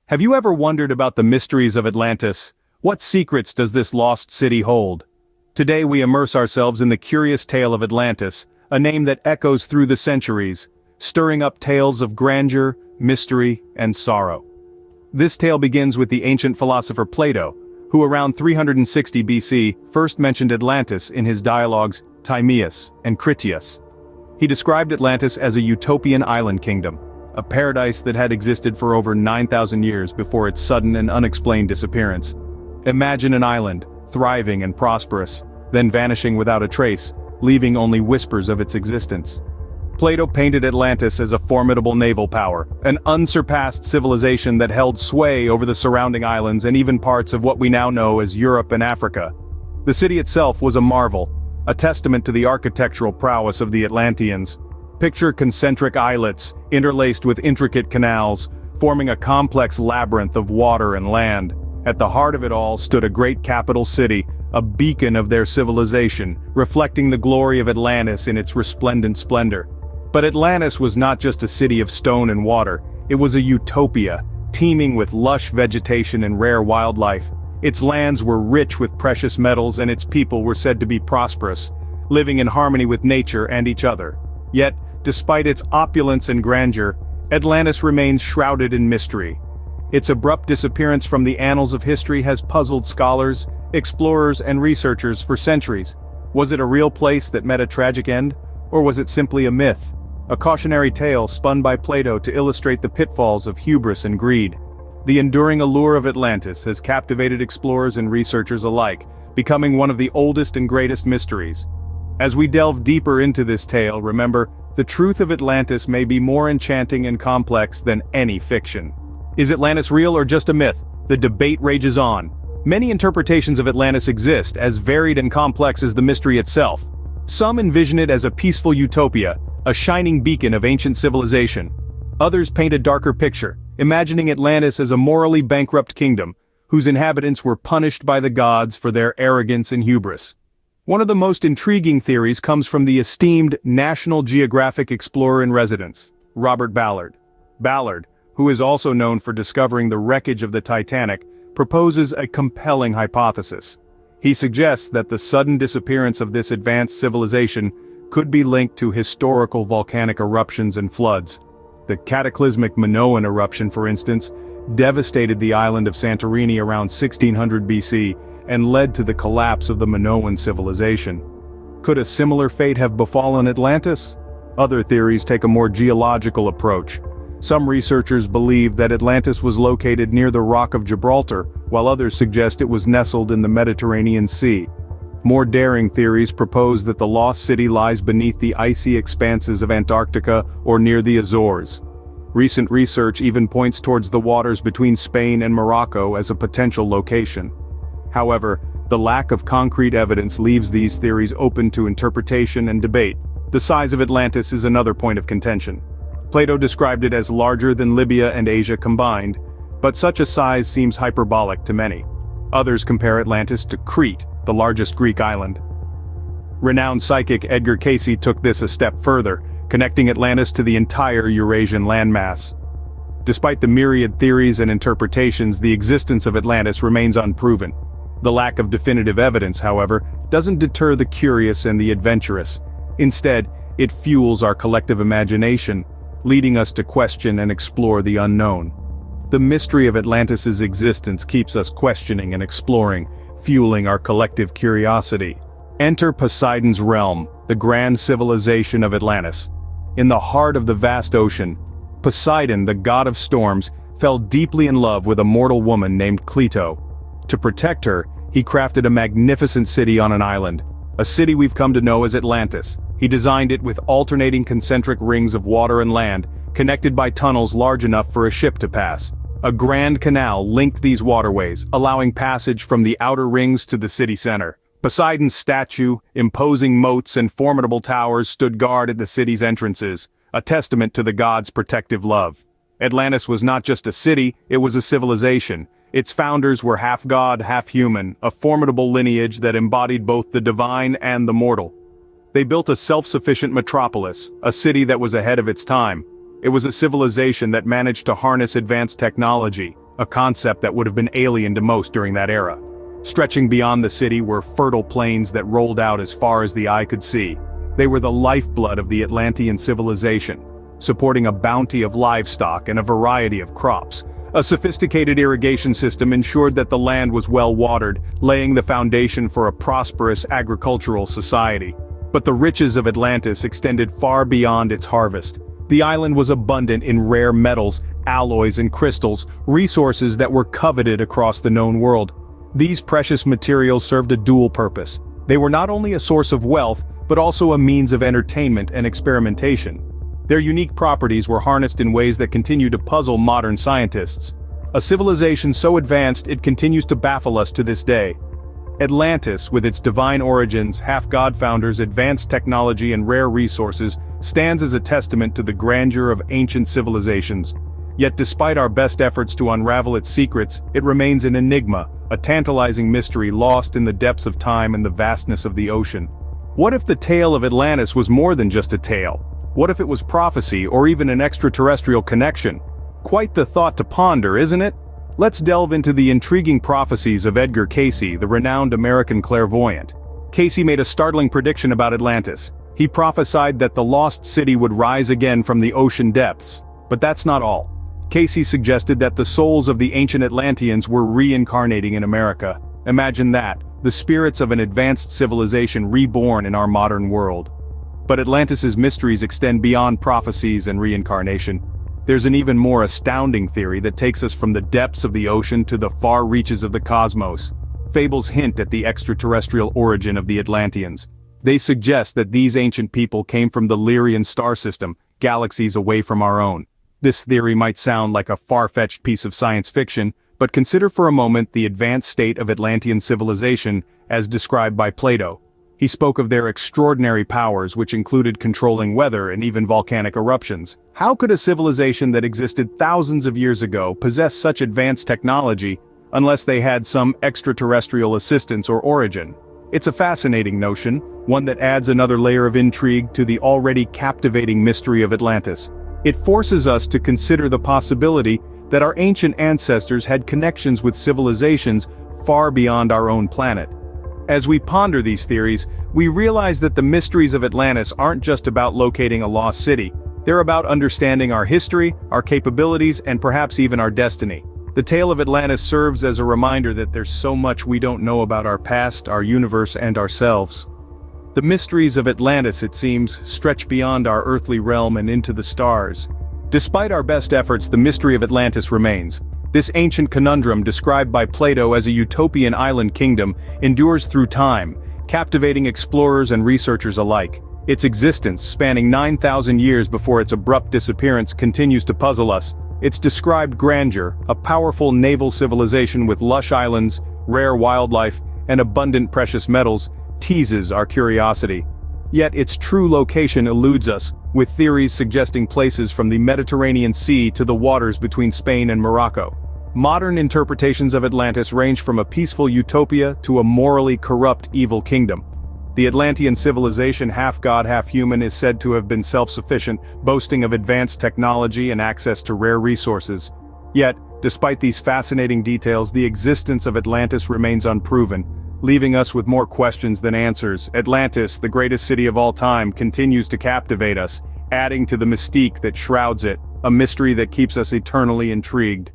Have you ever wondered about the mysteries of Atlantis? What secrets does this lost city hold? Today we immerse ourselves in the curious tale of Atlantis, a name that echoes through the centuries, stirring up tales of grandeur, mystery, and sorrow. This tale begins with the ancient philosopher Plato, who around 360 BC first mentioned Atlantis in his dialogues Timaeus and Critias. He described Atlantis as a utopian island kingdom, a paradise that had existed for over 9,000 years before its sudden and unexplained disappearance. Imagine an island, thriving and prosperous, then vanishing without a trace, leaving only whispers of its existence. Plato painted Atlantis as a formidable naval power, an unsurpassed civilization that held sway over the surrounding islands and even parts of what we now know as Europe and Africa. The city itself was a marvel, a testament to the architectural prowess of the Atlanteans. Picture concentric islets, interlaced with intricate canals, forming a complex labyrinth of water and land. At the heart of it all stood a great capital city, a beacon of their civilization, reflecting the glory of Atlantis in its resplendent splendor. But Atlantis was not just a city of stone and water, it was a utopia, teeming with lush vegetation and rare wildlife. Its lands were rich with precious metals and its people were said to be prosperous, living in harmony with nature and each other. Yet, despite its opulence and grandeur, Atlantis remains shrouded in mystery. Its abrupt disappearance from the annals of history has puzzled scholars, explorers and researchers for centuries. Was it a real place that met a tragic end? Or was it simply a myth? A cautionary tale spun by Plato to illustrate the pitfalls of hubris and greed. The enduring allure of Atlantis has captivated explorers and researchers alike, becoming one of the oldest and greatest mysteries. As we delve deeper into this tale, remember, the truth of Atlantis may be more enchanting and complex than any fiction. Is Atlantis real or just a myth? The debate rages on. Many interpretations of Atlantis exist, as varied and complex as the mystery itself. Some envision it as a peaceful utopia, a shining beacon of ancient civilization. Others paint a darker picture, imagining Atlantis as a morally bankrupt kingdom, whose inhabitants were punished by the gods for their arrogance and hubris. One of the most intriguing theories comes from the esteemed National Geographic explorer-in-residence, Robert Ballard. Ballard, who is also known for discovering the wreckage of the Titanic, proposes a compelling hypothesis. He suggests that the sudden disappearance of this advanced civilization could be linked to historical volcanic eruptions and floods. The cataclysmic Minoan eruption, for instance, devastated the island of Santorini around 1600 BC and led to the collapse of the Minoan civilization. Could a similar fate have befallen Atlantis? Other theories take a more geological approach. Some researchers believe that Atlantis was located near the Rock of Gibraltar, while others suggest it was nestled in the Mediterranean Sea. More daring theories propose that the lost city lies beneath the icy expanses of Antarctica or near the Azores. Recent research even points towards the waters between Spain and Morocco as a potential location. However, the lack of concrete evidence leaves these theories open to interpretation and debate. The size of Atlantis is another point of contention. Plato described it as larger than Libya and Asia combined, but such a size seems hyperbolic to many. Others compare Atlantis to Crete, the largest Greek island. Renowned psychic Edgar Cayce took this a step further, connecting Atlantis to the entire Eurasian landmass. Despite the myriad theories and interpretations, the existence of Atlantis remains unproven. The lack of definitive evidence, however, doesn't deter the curious and the adventurous. Instead, it fuels our collective imagination, leading us to question and explore the unknown. The mystery of Atlantis's existence keeps us questioning and exploring, fueling our collective curiosity. Enter Poseidon's realm, the grand civilization of Atlantis. In the heart of the vast ocean, Poseidon, the god of storms, fell deeply in love with a mortal woman named Cleito. To protect her, he crafted a magnificent city on an island, a city we've come to know as Atlantis. He designed it with alternating concentric rings of water and land, connected by tunnels large enough for a ship to pass. A grand canal linked these waterways, allowing passage from the outer rings to the city center. Poseidon's statue, imposing moats and formidable towers stood guard at the city's entrances, a testament to the god's protective love. Atlantis was not just a city, it was a civilization. Its founders were half god, half human, a formidable lineage that embodied both the divine and the mortal. They built a self-sufficient metropolis, a city that was ahead of its time. It was a civilization that managed to harness advanced technology, a concept that would have been alien to most during that era. Stretching beyond the city were fertile plains that rolled out as far as the eye could see. They were the lifeblood of the Atlantean civilization, supporting a bounty of livestock and a variety of crops. A sophisticated irrigation system ensured that the land was well watered, laying the foundation for a prosperous agricultural society. But the riches of Atlantis extended far beyond its harvest. The island was abundant in rare metals, alloys and crystals, resources that were coveted across the known world. These precious materials served a dual purpose. They were not only a source of wealth, but also a means of entertainment and experimentation. Their unique properties were harnessed in ways that continue to puzzle modern scientists. A civilization so advanced it continues to baffle us to this day. Atlantis, with its divine origins, half-god founders, advanced technology and rare resources, stands as a testament to the grandeur of ancient civilizations. Yet despite our best efforts to unravel its secrets, it remains an enigma, a tantalizing mystery lost in the depths of time and the vastness of the ocean. What if the tale of Atlantis was more than just a tale? What if it was prophecy or even an extraterrestrial connection? Quite the thought to ponder, isn't it? Let's delve into the intriguing prophecies of Edgar Cayce, the renowned American clairvoyant. Cayce made a startling prediction about Atlantis. He prophesied that the lost city would rise again from the ocean depths. But that's not all. Cayce suggested that the souls of the ancient Atlanteans were reincarnating in America. Imagine that, the spirits of an advanced civilization reborn in our modern world. But Atlantis's mysteries extend beyond prophecies and reincarnation. There's an even more astounding theory that takes us from the depths of the ocean to the far reaches of the cosmos. Fables hint at the extraterrestrial origin of the Atlanteans. They suggest that these ancient people came from the Lyrian star system, galaxies away from our own. This theory might sound like a far-fetched piece of science fiction, but consider for a moment the advanced state of Atlantean civilization as described by Plato. He spoke of their extraordinary powers, which included controlling weather and even volcanic eruptions. How could a civilization that existed thousands of years ago possess such advanced technology unless they had some extraterrestrial assistance or origin? It's a fascinating notion, one that adds another layer of intrigue to the already captivating mystery of Atlantis. It forces us to consider the possibility that our ancient ancestors had connections with civilizations far beyond our own planet. As we ponder these theories, we realize that the mysteries of Atlantis aren't just about locating a lost city. They're about understanding our history, our capabilities, and perhaps even our destiny. The tale of Atlantis serves as a reminder that there's so much we don't know about our past, our universe, and ourselves. The mysteries of Atlantis, it seems, stretch beyond our earthly realm and into the stars. Despite our best efforts, the mystery of Atlantis remains. This ancient conundrum, described by Plato as a utopian island kingdom, endures through time, captivating explorers and researchers alike. Its existence, spanning 9,000 years before its abrupt disappearance, continues to puzzle us. Its described grandeur, a powerful naval civilization with lush islands, rare wildlife, and abundant precious metals, teases our curiosity. Yet its true location eludes us, with theories suggesting places from the Mediterranean Sea to the waters between Spain and Morocco. Modern interpretations of Atlantis range from a peaceful utopia to a morally corrupt evil kingdom. The Atlantean civilization, half-god, half-human, is said to have been self-sufficient, boasting of advanced technology and access to rare resources. Yet, despite these fascinating details, the existence of Atlantis remains unproven, leaving us with more questions than answers. Atlantis, the greatest city of all time, continues to captivate us, adding to the mystique that shrouds it, a mystery that keeps us eternally intrigued.